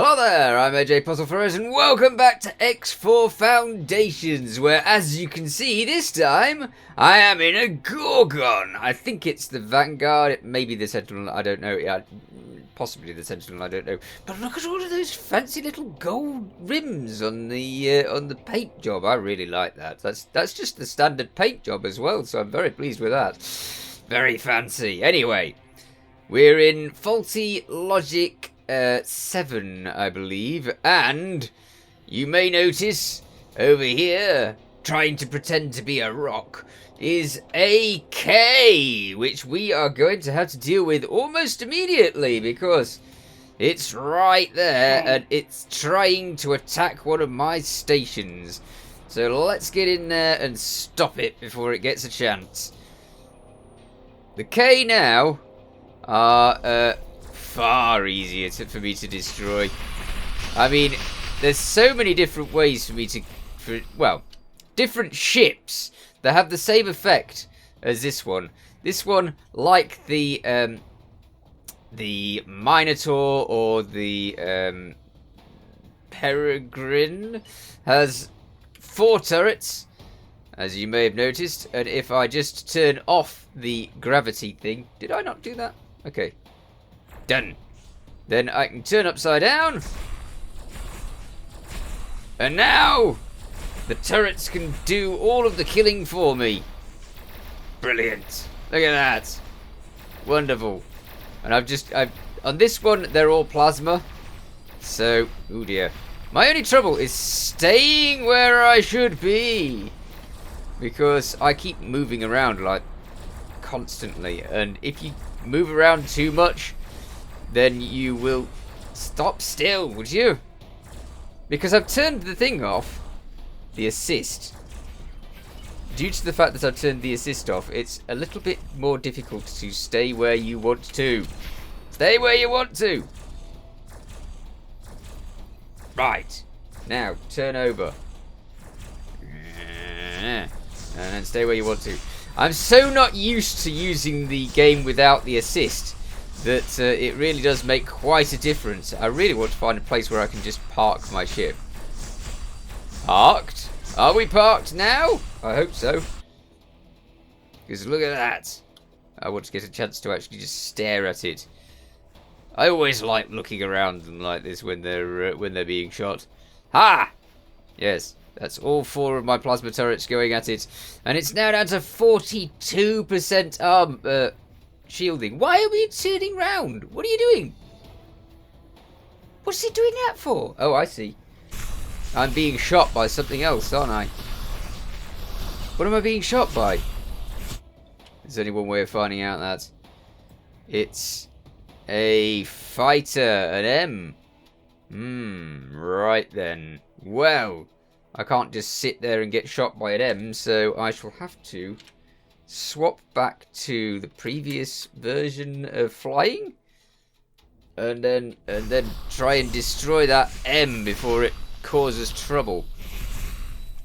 Hello there, I'm AJ PuzzleFerret and welcome back to X4 Foundations, where as you can see this time, I am in a Gorgon. I think it's the Vanguard, it may be the Sentinel, I don't know, yeah, possibly the Sentinel, I don't know. But look at all of those fancy little gold rims on the paint job, I really like that. That's just the standard paint job as well, so I'm very pleased with that. Very fancy. Anyway, we're in Faulty Logic 7, I believe, and you may notice over here, trying to pretend to be a rock, is a K, which we are going to have to deal with almost immediately because it's right there and it's trying to attack one of my stations. So let's get in there and stop it before it gets a chance. The K now are far easier for me to destroy. I mean, there's so many different ways for me to, different ships that have the same effect as this one. This one, like the Minotaur or the Peregrine, has 4 turrets, as you may have noticed. And if I just turn off the gravity thing, did I not do that? Okay. Done. Then I can turn upside down. And now the turrets can do all of the killing for me. Brilliant. Look at that. Wonderful. And I've on this one they're all plasma. So, oh dear. My only trouble is staying where I should be, because I keep moving around like constantly, and if you move around too much, then you will stop still, would you? Because I've turned the thing off, the assist. Due to the fact that I've turned the assist off, it's a little bit more difficult to stay where you want to. Stay where you want to. Right. Now, turn over. And then stay where you want to. I'm so not used to using the game without the assist that it really does make quite a difference. I really want to find a place where I can just park my ship. Parked? Are we parked now? I hope so. Because look at that. I want to get a chance to actually just stare at it. I always like looking around them like this when they're being shot. Ha! Yes, that's all 4 of my plasma turrets going at it, and it's now down to 42% shielding. Why are we turning round? What are you doing? What's he doing that for? Oh, I see. I'm being shot by something else, aren't I? What am I being shot by? There's only one way of finding out that. It's a fighter, an M. Right then. Well, I can't just sit there and get shot by an M, so I shall have to swap back to the previous version of flying, and then try and destroy that M before it causes trouble.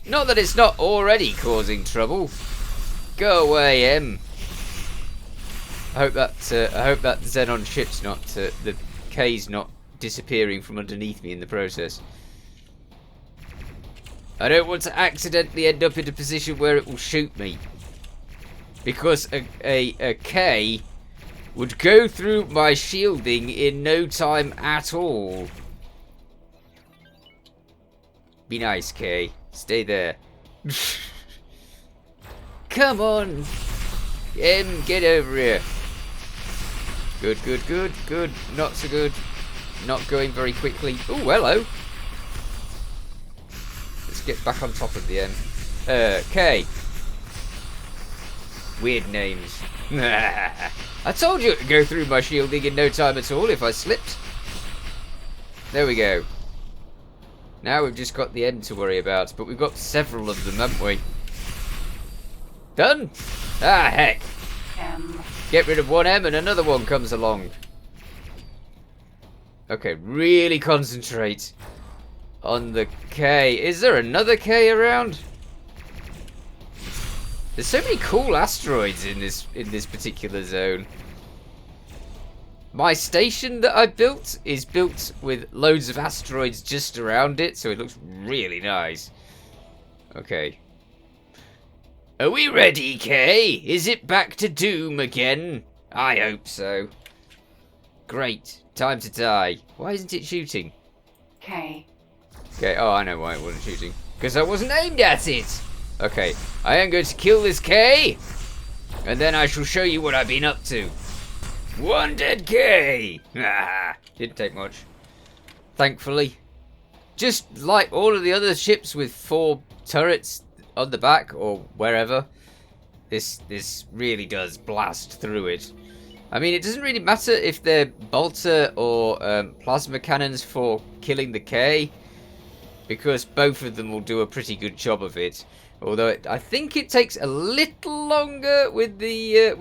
Not that it's not already causing trouble. Go away, M. I hope that Xenon ship's not the K's not disappearing from underneath me in the process. I don't want to accidentally end up in a position where it will shoot me, because a K would go through my shielding in no time at all. Be nice, K. Stay there. Come on. M, get over here. Good, good, good, good. Not so good. Not going very quickly. Oh, hello. Let's get back on top of the M. K. Weird names. I told you it would go through my shielding in no time at all if I slipped. There we go. Now we've just got the M to worry about, but we've got several of them, haven't we? Done? Ah, heck. Get rid of one M and another one comes along. Okay, really concentrate on the K. Is there another K around? There's so many cool asteroids in this particular zone. my station that I built is built with loads of asteroids just around it, so it looks really nice. Okay. Are we ready, Kay? Is it back to doom again? I hope so. Great. Time to die. Why isn't it shooting? Kay. Okay, oh, I know why it wasn't shooting. Because I wasn't aimed at it! Okay, I am going to kill this Kay, and then I shall show you what I've been up to. One dead Kay! Didn't take much. Thankfully. Just like all of the other ships with 4 turrets on the back, or wherever, this really does blast through it. I mean, it doesn't really matter if they're bolter or plasma cannons for killing the K, because both of them will do a pretty good job of it. Although I think it takes a little longer with the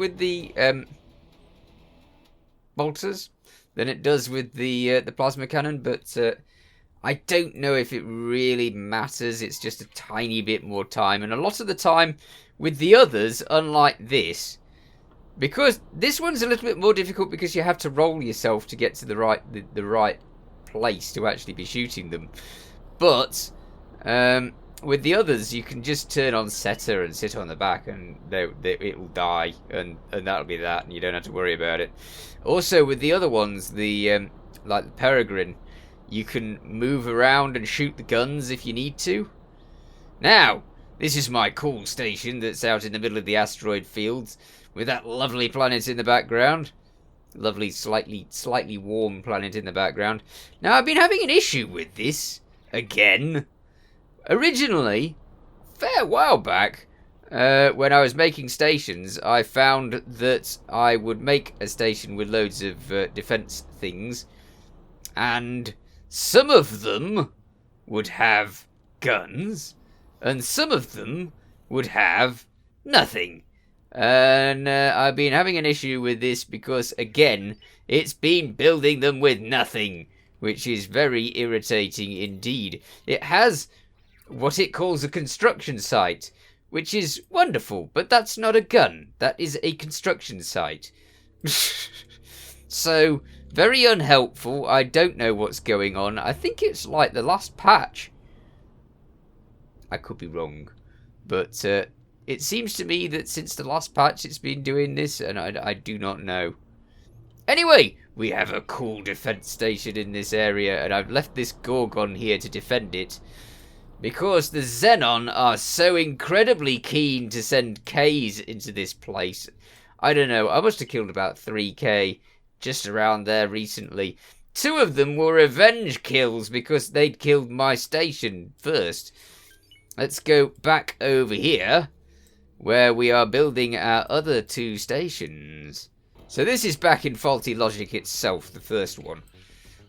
bolters than it does with the plasma cannon, but I don't know if it really matters. It's just a tiny bit more time, and a lot of the time with the others, unlike this, because this one's a little bit more difficult because you have to roll yourself to get to the right place to actually be shooting them. But with the others, you can just turn on setter and sit on the back, and it will die, and that'll be that, and you don't have to worry about it. Also, with the other ones, like the Peregrine, you can move around and shoot the guns if you need to. Now, this is my cool station that's out in the middle of the asteroid fields, with that lovely planet in the background. Lovely, slightly warm planet in the background. Now, I've been having an issue with this again. Originally, fair while back, when I was making stations, I found that I would make a station with loads of defense things, and some of them would have guns, and some of them would have nothing. And I've been having an issue with this because, again, it's been building them with nothing, which is very irritating indeed. It has what it calls a construction site, which is wonderful, but that's not a gun. That is a construction site. So, very unhelpful. I don't know what's going on. I think it's like the last patch. I could be wrong, but it seems to me that since the last patch it's been doing this, and I do not know. Anyway, we have a cool defense station in this area, and I've left this Gorgon here to defend it, because the Xenon are so incredibly keen to send Ks into this place. I don't know, I must have killed about 3k just around there recently. 2 of them were revenge kills because they'd killed my station first. Let's go back over here, where we are building our other 2 stations. So this is back in Faulty Logic itself, the first one.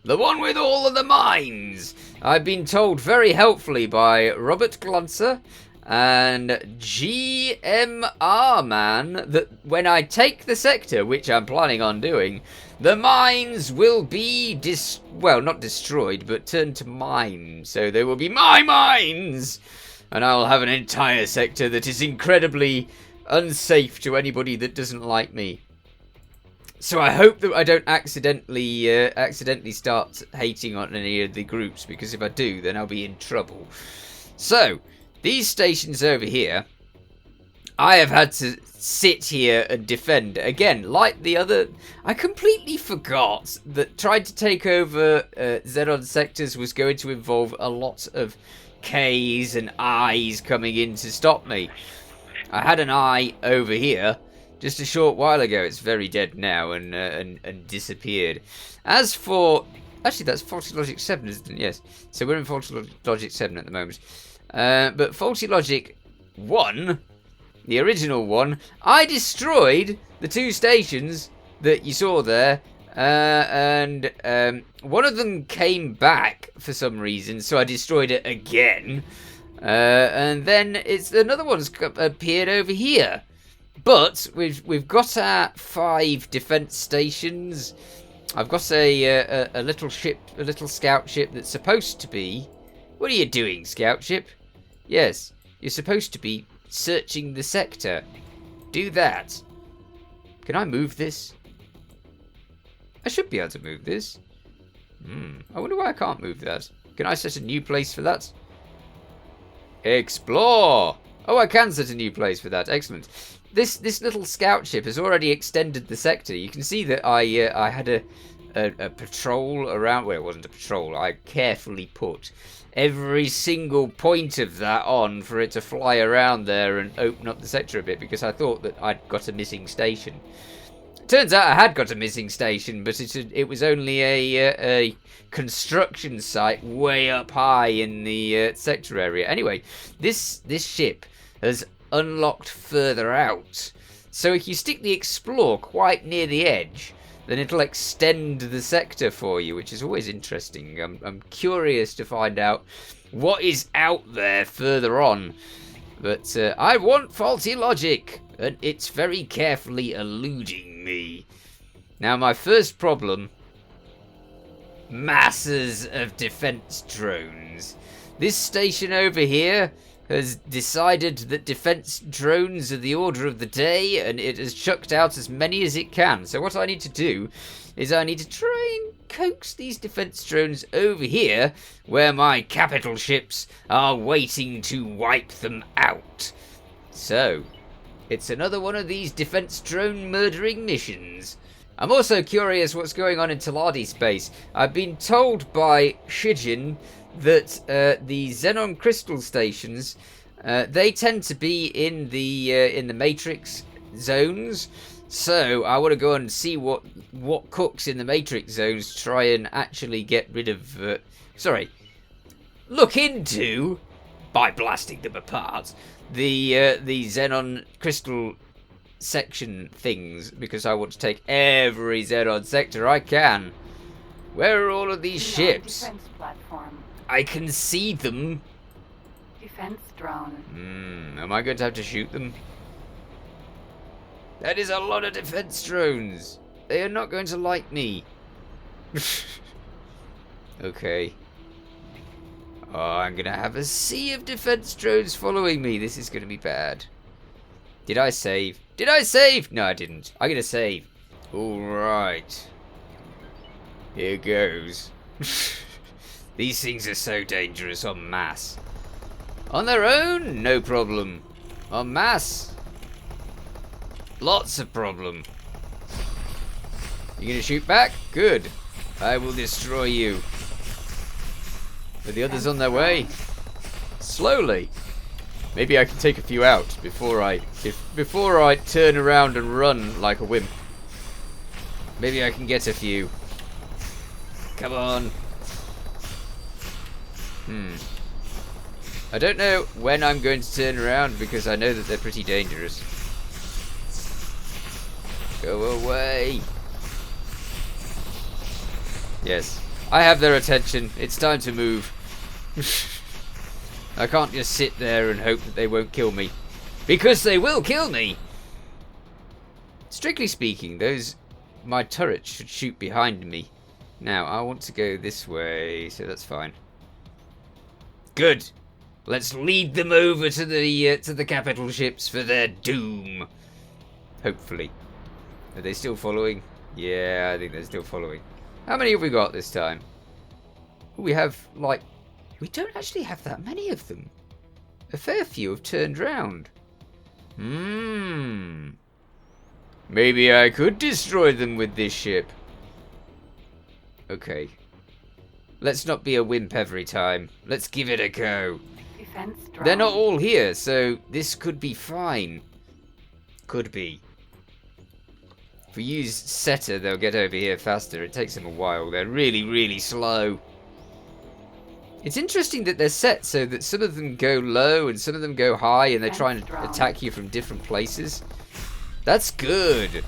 The one with all of the mines! I've been told very helpfully by Robert Glancer and GMR Man that when I take the sector, which I'm planning on doing, the mines will be well, not destroyed, but turned to mines. So they will be my mines! And I'll have an entire sector that is incredibly unsafe to anybody that doesn't like me. So I hope that I don't accidentally start hating on any of the groups, because if I do, then I'll be in trouble. So, these stations over here, I have had to sit here and defend. Again, like the other, I completely forgot that trying to take over Xenon sectors was going to involve a lot of K's and I's coming in to stop me. I had an I over here just a short while ago. It's very dead now and disappeared. As for... Actually, that's Faulty Logic 7, isn't it? Yes. So we're in Faulty Logic 7 at the moment. But Faulty Logic 1, the original one, I destroyed the 2 stations that you saw there. And one of them came back for some reason, so I destroyed it again. And then another one's appeared over here. But we've got our 5 defense stations. I've got a little ship, a little scout ship that's supposed to be... What are you doing, scout ship? Yes, you're supposed to be searching the sector. Do that. Can I move this? I should be able to move this. I wonder why I can't move that. Can I set a new place for that? Explore! Oh, I can set a new place for that. Excellent. This little scout ship has already extended the sector. You can see that I had a patrol around. Well, it wasn't a patrol. I carefully put every single point of that on for it to fly around there and open up the sector a bit, because I thought that I'd got a missing station. Turns out I had got a missing station, but it was only a construction site way up high in the sector area. Anyway, this ship has unlocked further out. So if you stick the explore quite near the edge, then it'll extend the sector for you, which is always interesting. I'm curious to find out what is out there further on. But I want faulty logic, and it's very carefully eluding me. Now, my first problem: masses of defense drones. This station over here has decided that defense drones are the order of the day, and it has chucked out as many as it can. So what I need to do is I need to try and coax these defense drones over here, where my capital ships are waiting to wipe them out. So it's another one of these defense drone murdering missions. I'm also curious what's going on in Taladi space. I've been told by Shijin that the Xenon crystal stations, they tend to be in the matrix zones. So I want to go and see what cooks in the matrix zones, try and actually get rid of look into, by blasting them apart, the Xenon crystal section things, because I want to take every Xenon sector I can. Where are all of these ships? Defense platform. I can see them. Defense drone. Am I going to have to shoot them? That is a lot of defense drones. They are not going to like me. Okay. Oh, I'm going to have a sea of defense drones following me. This is going to be bad. Did I save? Did I save? No, I didn't. I'm going to save. Alright. Here goes. These things are so dangerous en masse. On their own, no problem. En masse, lots of problem. You gonna shoot back? Good. I will destroy you. Are the others on their way? Slowly. Maybe I can take a few out before I turn around and run like a wimp. Maybe I can get a few. Come on. I don't know when I'm going to turn around, because I know that they're pretty dangerous. Go away. Yes, I have their attention. It's time to move. I can't just sit there and hope that they won't kill me, because they will kill me. Strictly speaking, my turrets should shoot behind me. Now, I want to go this way, so that's fine. Good. Let's lead them over to the capital ships for their doom. Hopefully. Are they still following? Yeah, I think they're still following. How many have we got this time? We have, we don't actually have that many of them. A fair few have turned round. Maybe I could destroy them with this ship. Okay. Let's not be a wimp every time. Let's give it a go. They're not all here, so this could be fine. Could be. If we use setter, they'll get over here faster. It takes them a while. They're really, really slow. It's interesting that they're set so that some of them go low and some of them go high, and they try and attack you from different places. That's good.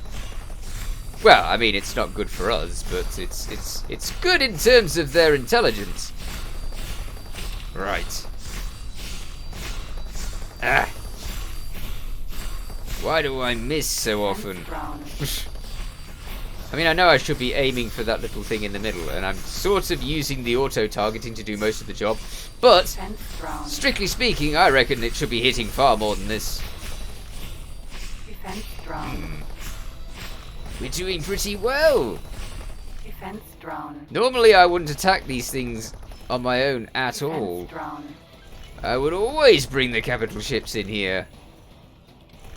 Well, I mean, it's not good for us, but it's good in terms of their intelligence. Right. Ah. Why do I miss so often? I mean, I know I should be aiming for that little thing in the middle, and I'm sort of using the auto-targeting to do most of the job, but strictly speaking, I reckon it should be hitting far more than this. We're doing pretty well. Defense drone. Normally I wouldn't attack these things on my own at all. Defense drone. I would always bring the capital ships in here.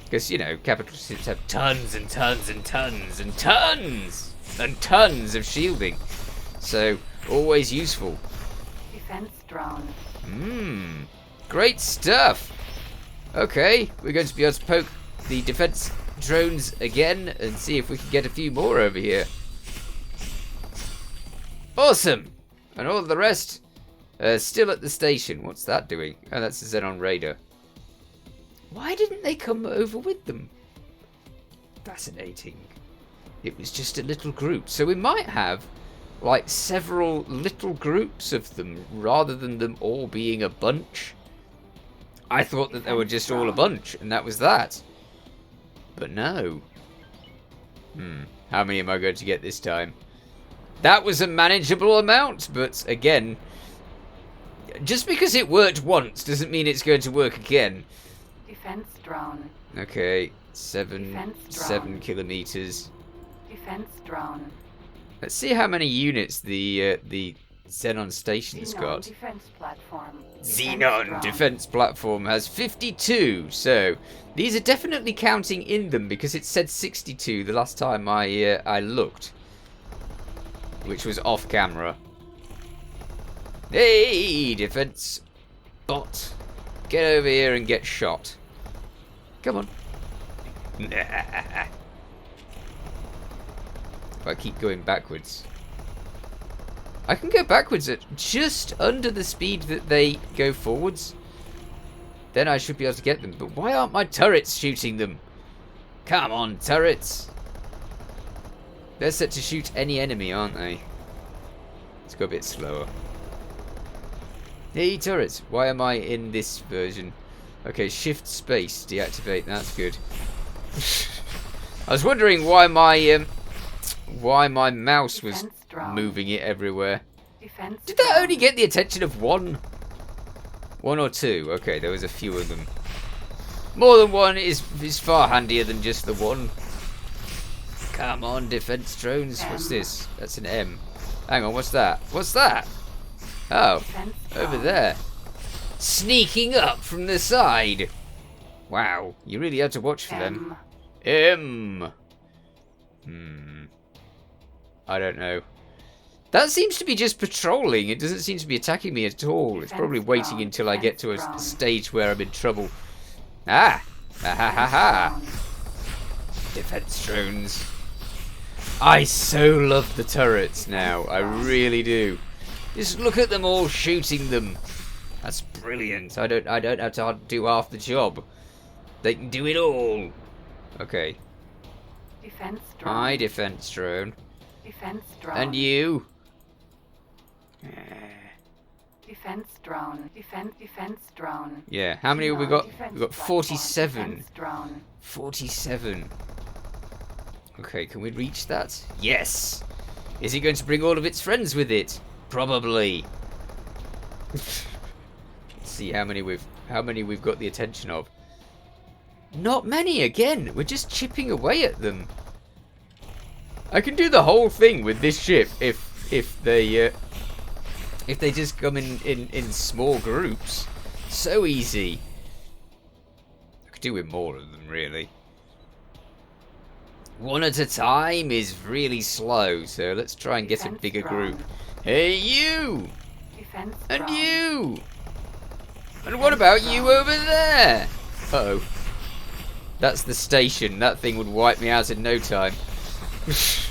Because, you know, capital ships have tons and tons and tons and tons and tons of shielding. So, always useful. Defense drone. Great stuff. Okay, we're going to be able to poke the defense drones again and see if we can get a few more over here. Awesome. And all the rest still at the station. What's that doing? Oh, that's a Xenon raider. Why didn't they come over with them? Fascinating. It was just a little group. So we might have like several little groups of them rather than them all being a bunch. I thought that they were just all a bunch and that was that. But no. How many am I going to get this time? That was a manageable amount, but again, just because it worked once doesn't mean it's going to work again. Defense drone. Okay, 7 kilometers. Defense drone. Let's see how many units the Xenon station's got. Defense platform. Xenon defense platform has 52. So these are definitely counting in them because it said 62 the last time I looked, which was off camera. Hey, defense bot, get over here and get shot. Come on. If I keep going backwards, I can go backwards at just under the speed that they go forwards. Then I should be able to get them. But why aren't my turrets shooting them? Come on, turrets. They're set to shoot any enemy, aren't they? Let's go a bit slower. Hey, turrets. Why am I in this version? Okay, shift space, deactivate. That's good. I was wondering why my mouse was moving it everywhere. Did that only get the attention of one or two? Okay, there was a few of them. More than one is far handier than just the one. Come on, defense drones. What's this? That's an M. Hang on, what's that? What's that? Oh, over there. Sneaking up from the side. Wow, you really had to watch for them. M. I don't know. That seems to be just patrolling. It doesn't seem to be attacking me at all. It's probably waiting until I get to a stage where I'm in trouble. Ah! Ha ha ha ha! Defense drones. I so love the turrets now. I really do. Just look at them all shooting them. That's brilliant. I don't have to do half the job. They can do it all. Okay. Defense drone. Hi, defense drone. Defense drone. And you. Defense drone. Defense drone. Yeah. How many have we got? We've got 47. Defense drone. 47. Okay, can we reach that? Yes. Is it going to bring all of its friends with it? Probably. Let's see how many we've got the attention of. Not many again. We're just chipping away at them. I can do the whole thing with this ship if they just come in small groups. So easy. I could do with more of them, really. One at a time is really slow, so let's try and get a bigger group. Hey, you! Defense And drone. you! And what about you over there? Uh-oh. That's the station. That thing would wipe me out in no time. It's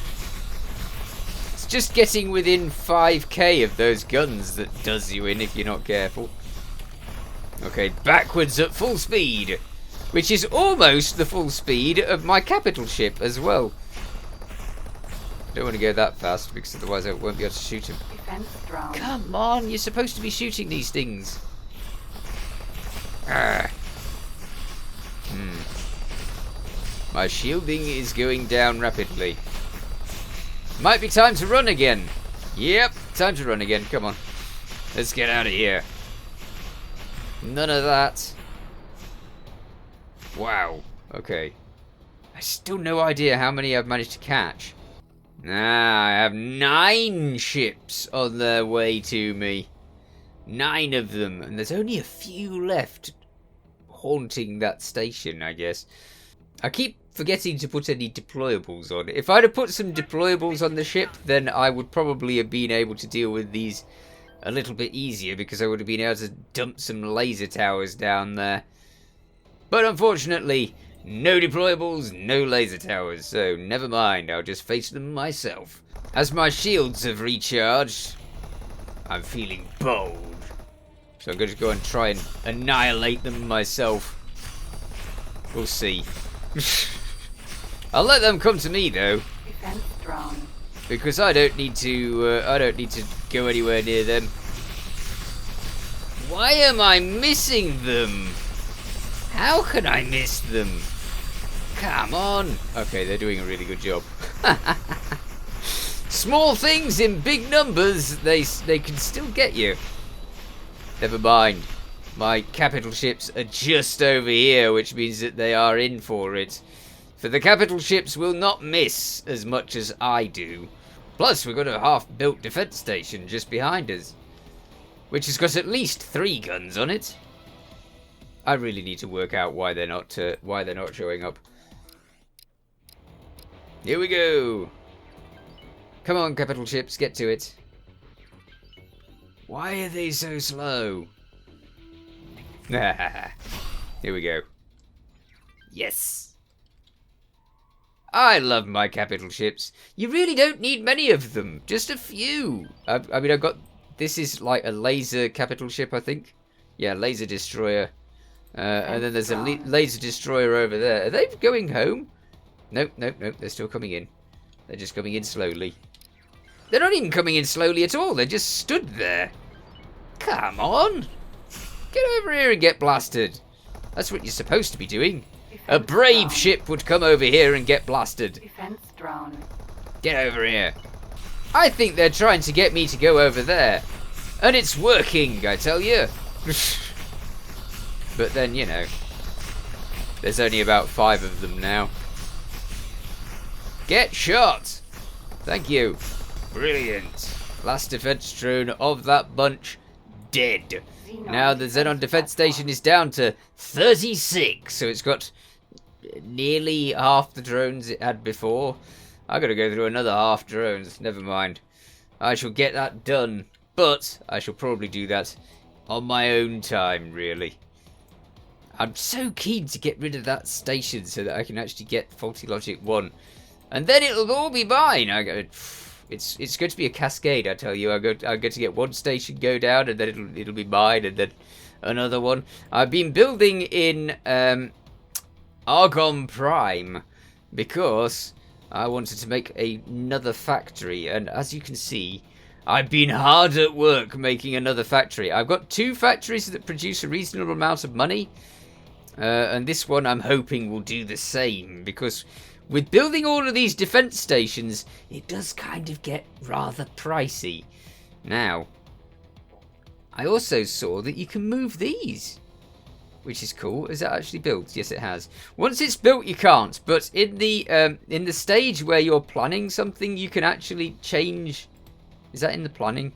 just getting within 5k of those guns that does you in if you're not careful. Okay, backwards at full speed. Which is almost the full speed of my capital ship as well. Don't want to go that fast because otherwise I won't be able to shoot him. Defense drone. Come on, you're supposed to be shooting these things. My shielding is going down rapidly. Might be time to run again. Yep, time to run again. Come on. Let's get out of here. None of that. Wow. Okay. I still no idea how many I've managed to catch. I have 9 ships on their way to me. 9 of them, and there's only a few left haunting that station, I guess. I keep forgetting to put any deployables on it. If I'd have put some deployables on the ship, then I would probably have been able to deal with these a little bit easier, because I would have been able to dump some laser towers down there. But unfortunately, no deployables, no laser towers, so never mind, I'll just face them myself. As my shields have recharged, I'm feeling bold. So I'm going to go and try and annihilate them myself. We'll see. I'll let them come to me though. Defense drone. Because I don't need to go anywhere near them. Why am I missing them? How can I miss them? Come on. Okay, they're doing a really good job. Small things in big numbers, they can still get you. Never mind. My capital ships are just over here, which means that they are in for it. For the capital ships will not miss as much as I do. Plus, we've got a half-built defense station just behind us, which has got at least 3 guns on it. I really need to work out why they're not showing up. Here we go. Come on, capital ships, get to it. Why are they so slow? Here we go. Yes. I love my capital ships. You really don't need many of them. Just a few. I mean, I've got... This is like a laser capital ship, I think. Yeah, laser destroyer. And then there's a laser destroyer over there. Are they going home? Nope, nope, nope. They're still coming in. They're just coming in slowly. They're not even coming in slowly at all. They're just stood there. Come on. Get over here and get blasted. That's what you're supposed to be doing. A brave ship would come over here and get blasted. Defense drone. Get over here. I think they're trying to get me to go over there. And it's working, I tell you. But then, you know, there's only about 5 of them now. Get shot. Thank you. Brilliant. Last defense drone of that bunch dead. Now the Xenon defense station is down to 36, so it's got nearly half the drones it had before. I gotta go through another half drones. Never mind. I shall get that done, but I shall probably do that on my own time, really. I'm so keen to get rid of that station so that I can actually get Faulty Logic 1. And then it'll all be mine. It's going to be a cascade, I tell you. I go to get one station go down, and then it'll be mine, and then another one. I've been building in Argon Prime because I wanted to make another factory, and as you can see, I've been hard at work making another factory. I've got 2 factories that produce a reasonable amount of money, and this one I'm hoping will do the same, because with building all of these defense stations, it does kind of get rather pricey. Now, I also saw that you can move these, which is cool. Is that actually built? Yes, it has. Once it's built, you can't. But in the stage where you're planning something, you can actually change. Is that in the planning?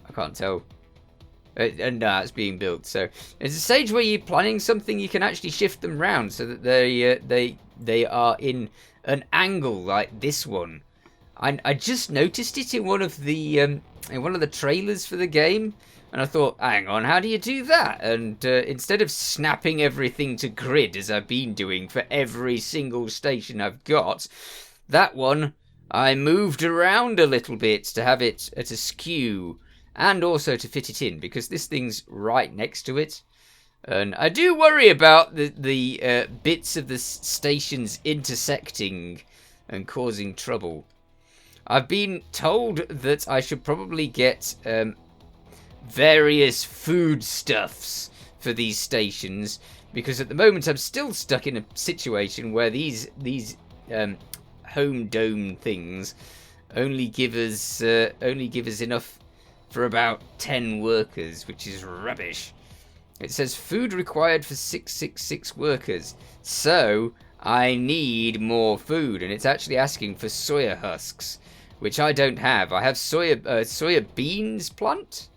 I can't tell. And no, it's being built. So it's a stage where you're planning something, you can actually shift them round so that they are in an angle like this one. I just noticed it in one of the trailers for the game, and I thought, hang on, how do you do that? And instead of snapping everything to grid as I've been doing for every single station I've got, that one I moved around a little bit to have it at a skew, and also to fit it in, because this thing's right next to it. And I do worry about the bits of the stations intersecting and causing trouble. I've been told that I should probably get various foodstuffs for these stations, because at the moment I'm still stuck in a situation where these home dome things only give us enough for about 10 workers, which is rubbish. It says food required for 666 workers. So I need more food, and it's actually asking for soya husks, which I don't have. I have soya beans plant.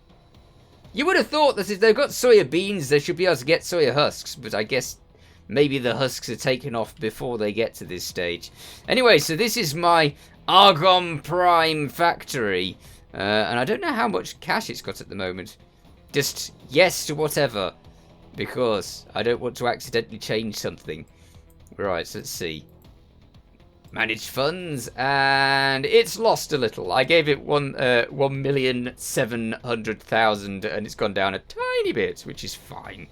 You would have thought that if they've got soya beans, they should be able to get soya husks, but I guess maybe the husks are taken off before they get to this stage. Anyway, so this is my Argon Prime factory, and I don't know how much cash it's got at the moment. Just yes to whatever, because I don't want to accidentally change something. Right, so let's see. Manage funds, and it's lost a little. I gave it 1,700,000, and it's gone down a tiny bit, which is fine.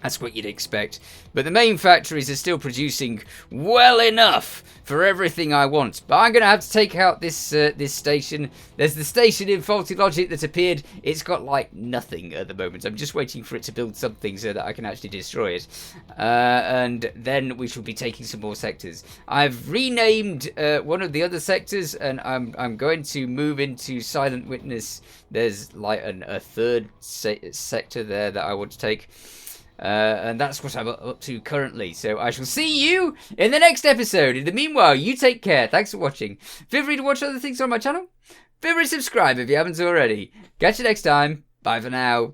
That's what you'd expect. But the main factories are still producing well enough for everything I want. But I'm going to have to take out this this station. There's the station in Faulty Logic that appeared. It's got like nothing at the moment. I'm just waiting for it to build something so that I can actually destroy it. And then we shall be taking some more sectors. I've renamed one of the other sectors, and I'm going to move into Silent Witness. There's like a third sector there that I want to take. And that's what I'm up to currently. So I shall see you in the next episode. In the meanwhile, you take care. Thanks for watching. Feel free to watch other things on my channel. Feel free to subscribe if you haven't already. Catch you next time. Bye for now.